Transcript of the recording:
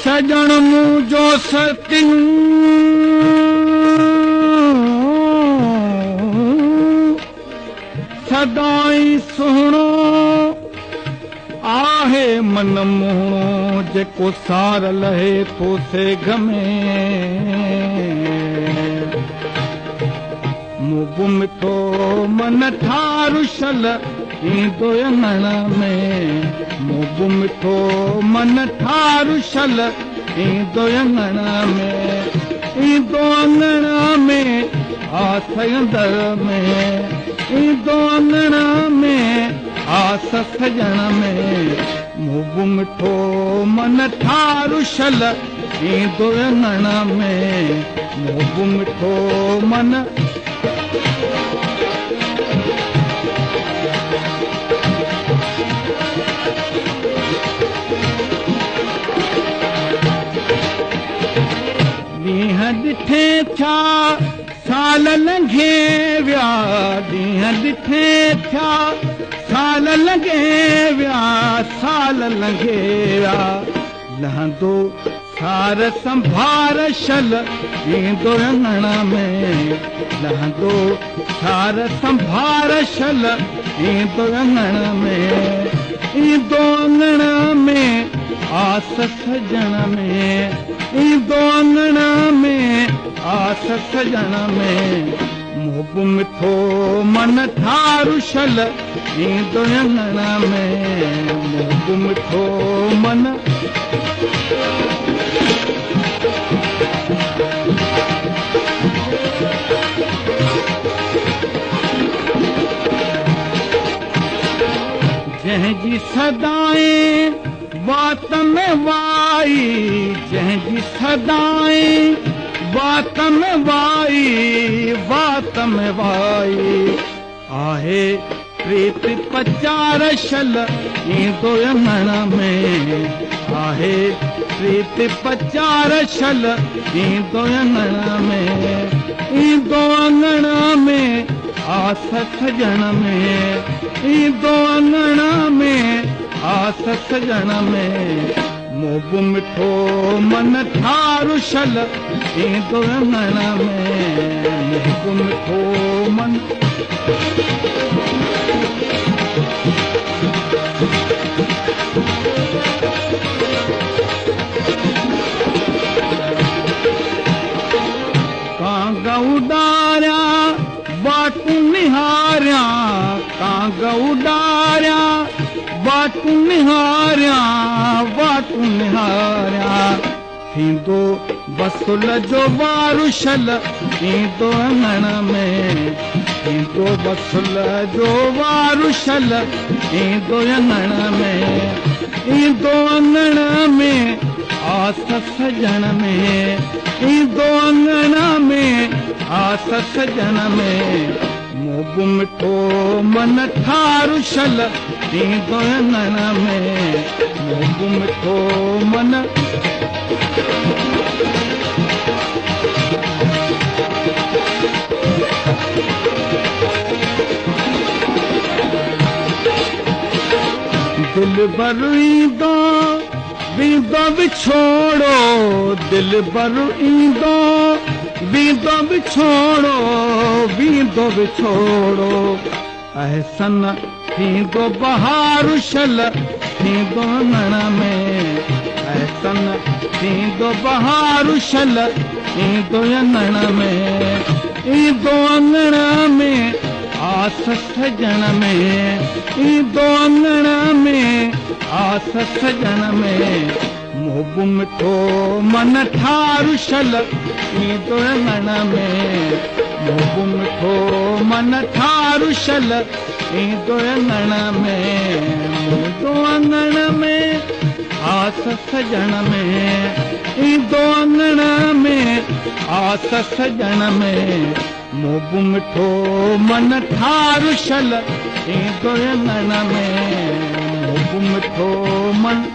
सजण मुंहिंजो सतिन सदाई सुहिणो आहे मन मोहणो जेको सार लहे थो सेघ में मुंहुं मिठो मन ठारुशल ईंदो अङण में मुंहुं मिठो मन ठारुशल ईंदो अङण में ईंदो अङण में आस अंदर में ईंदो अङण में आस सजण में मुंहुं मिठो मन ठारुशल ईंदो अङण में मुंहुं मिठो मन ॾींहं ॾिठे छा साल लंघे विया ॾींहं ॾिठे छा साल लंघे विया साल लंघे विया लहंदो सार संभार शल ईंदो अङण में लहंदो सार संभार शल ईंदो अङण में ईंदो अङण में आस सजण में ईंदो अङण में आस सजण में मुंहुं मिठो मन ठारुशल ईंदो अङण में मुंहुं मिठो मन जंहिंजी सदाएं वात में वाई जंहिंजी सदाएं वात में वाई वात में वाई आहे प्रीत पचार शल ईंदो अङण में आहे प्रीत पचार शल ईंदो अङण में ईंदो अङण में आस सजण में ईंदो अङण में आस सजण में मुंहुं मिठो मन ठारुशल ईंदो अङण में मुंहुं मिठो मन कांग उडारिया बाटू निहारिया कांग उडारिया बाटू निहारिया बाटू निहारिया थींदो बसुल जो वारुशल ईंदो अङण में थींदो बसुल जो वारुशल ईंदो अङण में ईंदो अङण में आस सजण में ईंदो अङण में आस सजण में मुंहुं मिठो मन ठारुशल ईंदो अङण में मुंहुं मिठो मन दिल भर ईंदो वींदो विछोड़ो दिल भर ईंदो वींदो विछोड़ो वींदो विछोड़ो अहसन थींदो बहारुशल थींदो अङण में अहसन थींदो बहारुशल ईंदो अङण में ईंदो अङण में आस सजण में ईंदो अङण में आस सजण में मुंहुं मिठो मन ठारुशल ईंदो अङण में मुंहुं मिठो मन ठारुशल ईंदो अङण में ईंदो अङण में आस सजण में ईंदो अङण में आस सजण में मुंहुं मिठो मन ठारुशल ईंदो अङण में मुंहुं मिठो मन